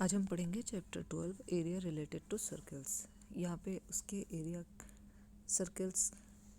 आज हम पढ़ेंगे chapter 12 area related to circles. यहाँ पे उसके एरिया सर्कल्स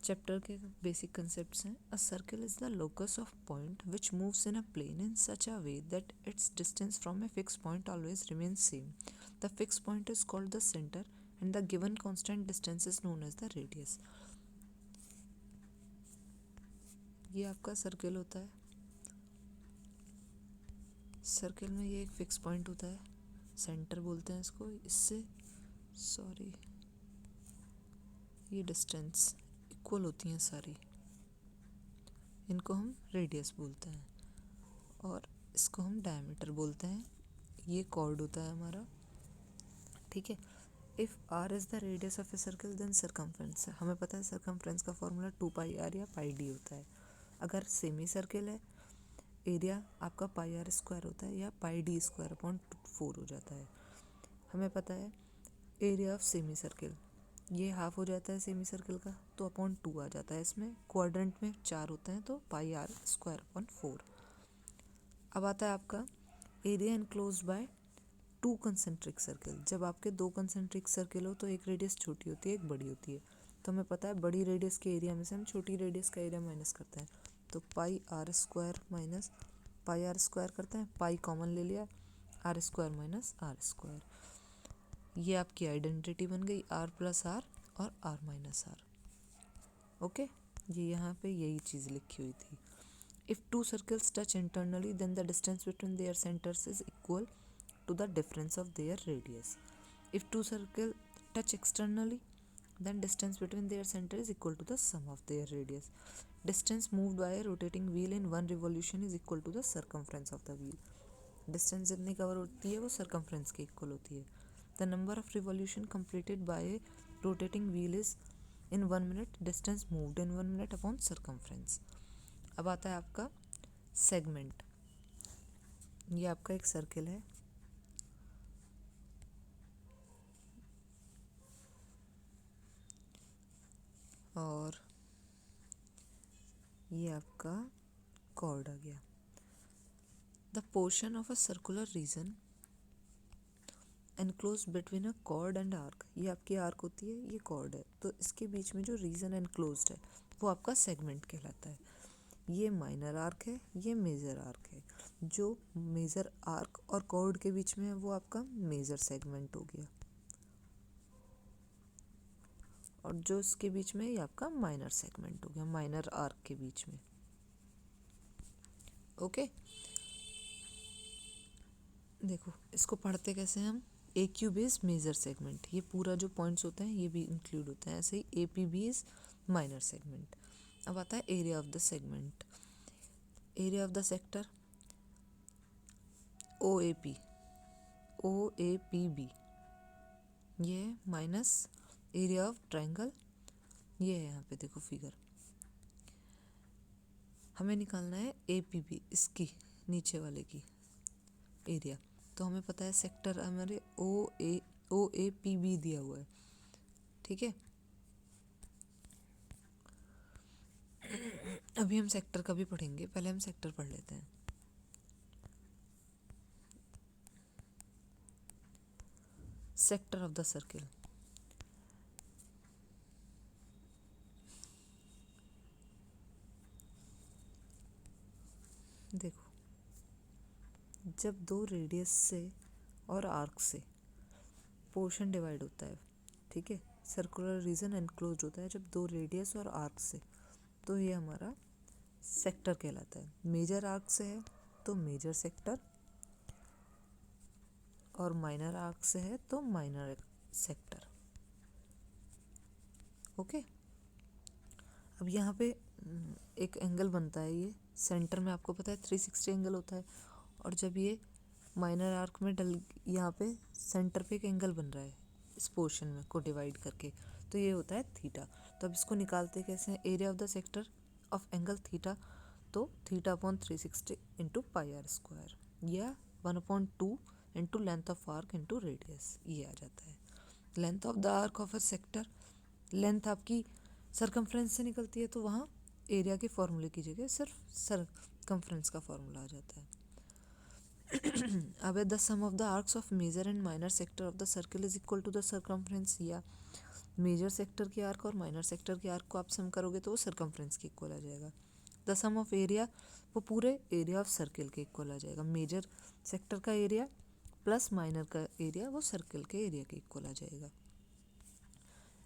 चैप्टर के बेसिक कंसेप्ट्स हैं। A circle is the locus of point which moves in a plane in such a way that its distance from a fix point always remains same. The fix point is called the centre and the given constant distance is known as the radius. ये आपका circle होता है। Circle में ये एक fix point होता है, centre बोलते हैं इसको। इससे ये डिस्टेंस इक्वल होती हैं सारी, इनको हम रेडियस बोलते हैं और इसको हम डायमीटर बोलते हैं। ये कॉर्ड होता है हमारा, ठीक है। If R is the radius of a circle then circumference, हमें पता है सरकमफ्रेंस का फॉर्मूला 2πr या πd होता है। अगर सेमी सर्कल है, एरिया आपका πr² होता है या πd²/4 हो जाता है। हमें पता है एरिया ऑफ सेमी सर्कल, ये हाफ हो जाता है सेमी सर्कल का, तो अपॉन 2 आ जाता है। इसमें क्वाड्रेंट में 4 होते हैं तो πr²/4। अब आता है आपका area enclose by 2 concentric circle. जब आपके 2 कंसेंट्रिक सर्कल हो तो एक रेडियस छोटी होती है, एक बड़ी होती है। तो हमें पता है बड़ी रेडियस के एरिया में से हम छोटी रेडियस का एरिया माइनस करते हैं, तो πr² माइनस πr² करते हैं। पाई कॉमन ले लिया, r² माइनस r²। ये आपकी आइडेंटिटी बन गई, r प्लस r और r माइनस r। ओके, ये यहाँ पे यही चीज़ लिखी हुई थी। If 2 circles touch internally then the distance between their centres is equal to the difference of their radius. If 2 circles touch externally, then distance between their center is equal to the sum of their radius. Distance moved by a rotating wheel in one revolution is equal to the circumference of the wheel. Distance जितनी cover होती है वो circumference के equal होती है. The number of revolution completed by a rotating wheel is in 1 minute. Distance moved in 1 minute upon circumference. अब आता है आपका segment. ये आपका एक सर्कल है, और ये आपका कॉर्ड आ गया। The portion of a circular region enclose between a cord and arc, ये आपकी आर्क होती है, ये कॉर्ड है, तो इसके बीच में जो रीजन एनक्लोज्ड है वो आपका सेगमेंट कहलाता है। ये माइनर आर्क है, ये मेजर आर्क है। जो मेजर आर्क और कॉर्ड के बीच में है वो आपका मेजर सेगमेंट हो गया, और जो इसके बीच में ये आपका माइनर सेगमेंट हो गया, माइनर आर्क के बीच में। ओके, देखो इसको पढ़ते कैसे हम। ए क्यूब इज मेजर सेगमेंट, ये पूरा जो पॉइंट्स होते हैं ये भी इंक्लूड होते हैं। ऐसे ही A P B is minor segment. अब आता है area of the segment. Area of the sector O A P B, ये माइनस एरिया ऑफ ट्रायंगल, ये है यहाँ पे देखो फिगर। हमें निकालना है ए पी बी, इसकी नीचे वाले की एरिया। तो हमें पता है सेक्टर हमारे ओ ए पी बी दिया हुआ है, ठीक है। अभी हम सेक्टर का भी पढ़ेंगे, पहले हम सेक्टर पढ़ लेते हैं। सेक्टर ऑफ द सर्कल, देखो जब 2 रेडियस से और आर्क से पोर्शन डिवाइड होता है, ठीक है, सर्कुलर रीजन एनक्लोज होता है जब 2 रेडियस और आर्क से, तो ये हमारा सेक्टर कहलाता है। मेजर आर्क से है तो मेजर सेक्टर, और माइनर आर्क से है तो माइनर सेक्टर। ओके, अब यहाँ पे एक एंगल बनता है, ये सेंटर में आपको पता है 360 एंगल होता है, और जब ये माइनर आर्क में यहाँ पे सेंटर पे एक एंगल बन रहा है इस पोर्शन में को डिवाइड करके, तो ये होता है थीटा। तो अब इसको निकालते कैसे हैं, area of the sector of angle theta, तो θ/360 इंटू πr², या 1/2 into length of arc into radius, ये आ जाता है। Length of the arc of a sector, length आपकी सरकमफ्रेंस से निकलती है, तो वहाँ एरिया के फॉर्मूले की जगह सिर्फ सरकमफ्रेंस का फॉर्मूला आ जाता है। अब the sum of the arcs of major and minor sector of the circle is equal to the circumference, या मेजर सेक्टर के आर्क और माइनर सेक्टर के आर्क को आप सम करोगे तो वो सर्कमफ्रेंस के इक्वल आ जाएगा। द सम ऑफ एरिया, वो पूरे एरिया ऑफ सर्कल के इक्वल आ जाएगा। मेजर सेक्टर का एरिया प्लस माइनर का एरिया वो सर्कल के एरिया के इक्वल आ जाएगा।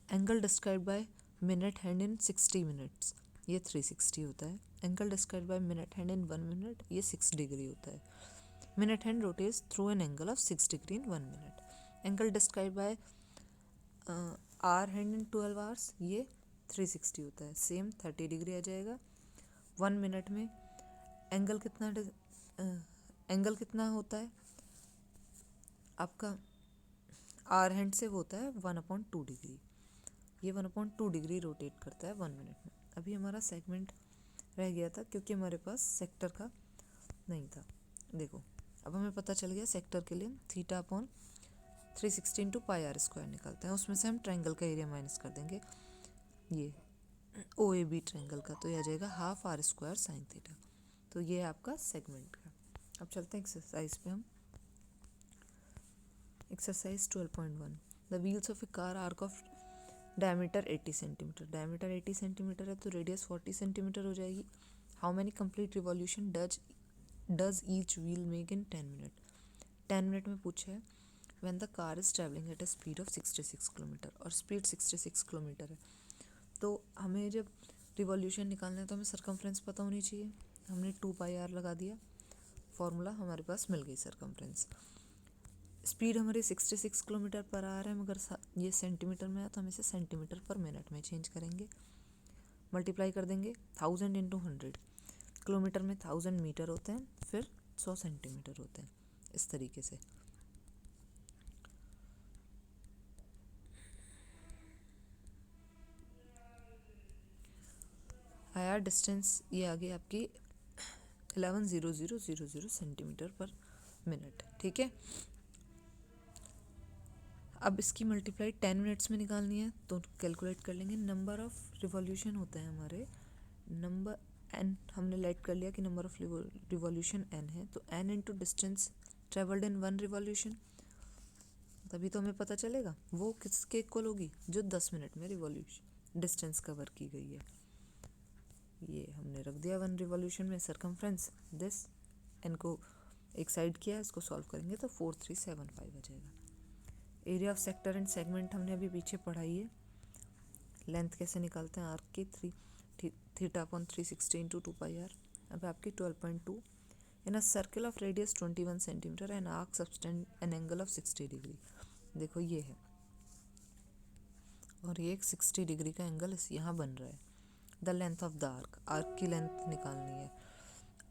Angle describe by minute hand in 60 minutes, ये 360 होता है। Angle describe by minute hand in 1 minute, ये 6 डिग्री होता है। Minute hand rotates through an angle of 6 degree in 1 minute. Angle describe by hour hand in 12 hours, ये 360 होता है। Same 30 degree आ जाएगा। 1 मिनट में एंगल कितना होता है आपका, आर हैंड से वो होता है 1/2 डिग्री। ये 1/2 डिग्री रोटेट करता है 1 मिनट में। अभी हमारा सेगमेंट रह गया था क्योंकि हमारे पास सेक्टर का नहीं था। देखो अब हमें पता चल गया सेक्टर के लिए θ/360 इंटू πr² निकालते हैं। उसमें से हम ट्रायंगल का एरिया माइनस कर देंगे, ये OAB ट्रायंगल का, तो ये आ जाएगा ½ r² sin θ। तो ये है आपका सेगमेंट का। अब चलते हैं एक्सरसाइज पे हम। Exercise 12.1, the wheels of A car arc of diameter 80 centimetre. Diameter 80 centimetre है तो रेडियस 40 सेंटीमीटर हो जाएगी। How many complete revolution does each wheel make in 10 minute. 10 minute में पूछा है when the car is travelling at a speed of 66 kilometre, और speed 66 kilometre है। तो हमें जब रिवॉल्यूशन निकालना है तो हमें सरकमफ्रेंस पता होनी चाहिए। हमने 2πr लगा दिया, फॉर्मूला हमारे पास मिल गई सरकमफ्रेंस। स्पीड हमारी 66 किलोमीटर पर आ रहा है, मगर ये सेंटीमीटर में है तो हम इसे सेंटीमीटर पर मिनट में चेंज करेंगे। मल्टीप्लाई कर देंगे 1000 इंटू 100, किलोमीटर में 1000 मीटर होते हैं, फिर 100 सेंटीमीटर होते हैं, इस तरीके से। आया डिस्टेंस, ये आ गई आपकी 11,000 सेंटीमीटर पर मिनट। ठीक है, अब इसकी मल्टीप्लाई 10 मिनट्स में निकालनी है तो कैलकुलेट कर लेंगे। नंबर ऑफ रिवॉल्यूशन होते हैं हमारे, नंबर n हमने लेट कर लिया कि नंबर ऑफ रिवॉल्यूशन n है, तो n into distance travelled in 1 revolution, तभी तो हमें पता चलेगा वो किसके इक्वल होगी, जो 10 मिनट में रिवॉल्यूशन डिस्टेंस कवर की गई है। ये हमने रख दिया 1 रिवॉल्यूशन में सरकमफ्रेंस दिस, n को एक साइड किया, इसको सॉल्व करेंगे तो 4375 आ जाएगा। Area of sector and segment हमने अभी पीछे पढ़ाई है। लेंथ कैसे निकालते हैं आर्क की, θ/360 इंटू 2πr। अब आपकी 12.2, in a circle of radius 21 centimetre and arc subtend an angle of 60 degree. देखो ये है और ये एक 60 डिग्री का एंगल यहाँ बन रहा है। The length of the arc, arc की लेंथ निकालनी है।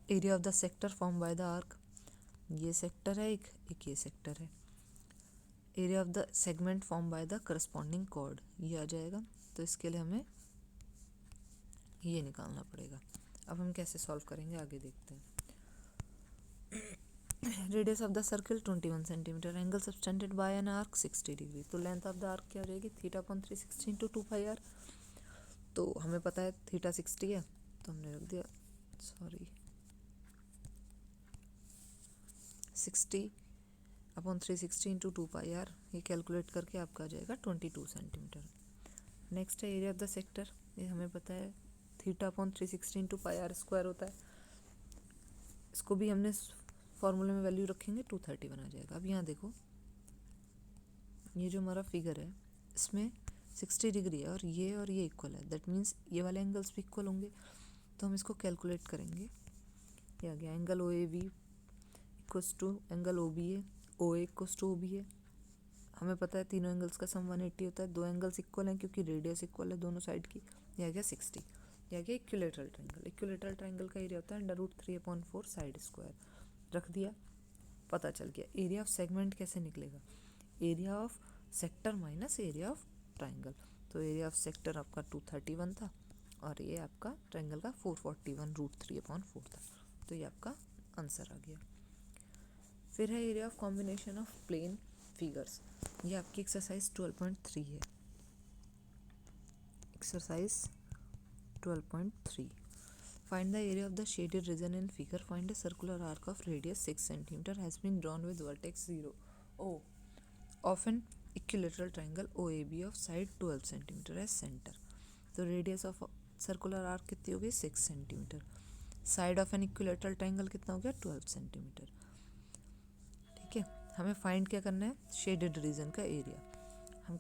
Area of the sector form by the arc, ये सेक्टर है एक ये सेक्टर है। Area of the segment form by the corresponding chord, ये आ जाएगा। तो इसके लिए हमें ये निकालना पड़ेगा। अब हम कैसे सॉल्व करेंगे आगे देखते हैं। Radius of the circle 21 centimetre, angle subtended bye an arc 60 degree. तो लेंथ ऑफ द आर्क क्या हो जाएगी, θ/360 इंटू 2πr। तो हमें पता है θ 60 है तो हमने रख दिया 60/360 इंटू 2πr, ये कैलकुलेट करके आपका आ जाएगा 22 सेंटीमीटर। नेक्स्ट है एरिया ऑफ द सेक्टर, ये हमें पता है θ/360 इंटू πr² होता है। इसको भी हमने फॉर्मूले में वैल्यू रखेंगे 231 आ जाएगा। अब यहाँ देखो ये जो हमारा फिगर है इसमें 60 डिग्री है और ये इक्वल है, दैट मीन्स ये वाले एंगल्स भी इक्वल होंगे। तो हम इसको कैलकुलेट करेंगे। ये आ गया angle OAV equals to angle OBA, OA equals to OB है। हमें पता है तीनों एंगल्स का सम 180 होता है, दो एंगल्स इक्वल हैं क्योंकि रेडियस इक्वल है दोनों साइड की। ये आ गया 60। ये आ गया इक्विलेटरल ट्रायंगल। इक्विलेटरल ट्रायंगल का एरिया होता है √3/4 साइड स्क्वायर। रख दिया, पता चल गया। एरिया ऑफ सेगमेंट कैसे निकलेगा, area of sector minus area of triangle. तो एरिया ऑफ सेक्टर आपका 231 था और ये आपका ट्रायंगल का 441 √3/4 था। तो ये आपका आंसर आ गया। फिर है area of combination of plane figures, ये आपकी एक्सरसाइज 12.3 है। Exercise 12.3, Find the area of the shaded region in figure. Find a circular arc of radius 6 cm has been drawn with vertex 0, O of an equilateral triangle OAB of side 12 cm as center. तो radius of circular arc कितनी होगी 6 centimetre. Side of an equilateral triangle कितना हो गया 12 centimetre. ठीक है, हमें find क्या करना है, शेडेड रीजन का एरिया. हम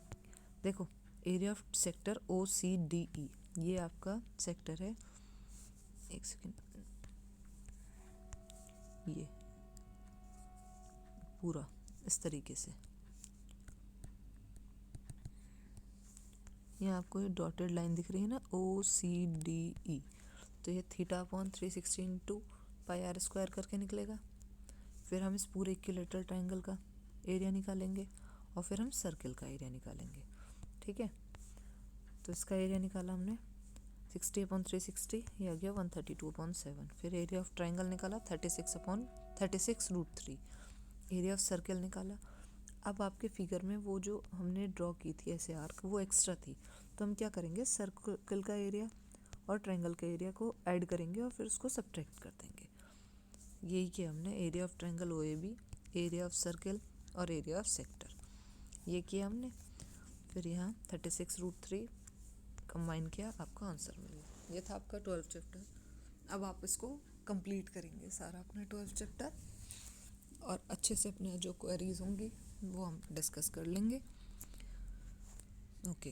देखो एरिया ऑफ सेक्टर OCDE, ये आपका सेक्टर है. एक सेकेंड, ये पूरा इस तरीके से. ये आपको ये डॉटेड लाइन दिख रही है ना OCDE, तो ये θ/360 इंटू πr² करके निकलेगा. फिर हम इस पूरे इक्विलेटरल ट्राइंगल का एरिया निकालेंगे और फिर हम सर्किल का एरिया निकालेंगे. ठीक है, तो इसका एरिया निकाला हमने 60/360, ये आ गया 132/7. फिर एरिया ऑफ ट्राइंगल निकाला 36/36√3. एरिया ऑफ सर्किल निकाला. अब आपके फिगर में वो जो हमने ड्रॉ की थी ऐसे आर्क, वो एक्स्ट्रा थी, तो हम क्या करेंगे, सर्कल का एरिया और ट्रायंगल के एरिया को ऐड करेंगे और फिर उसको सब्ट्रैक्ट कर देंगे. यही किया हमने. Area of triangle OAB, area of circle और एरिया ऑफ सेक्टर, ये किया हमने. फिर यहाँ 36√3 कंबाइन किया, आपका आंसर मिल गया. ये था आपका 12 चैप्टर. अब आप इसको कंप्लीट करेंगे सारा अपना 12 चैप्टर, और अच्छे से अपने जो क्वेरीज होंगी वो हम डिस्कस कर लेंगे. ओके.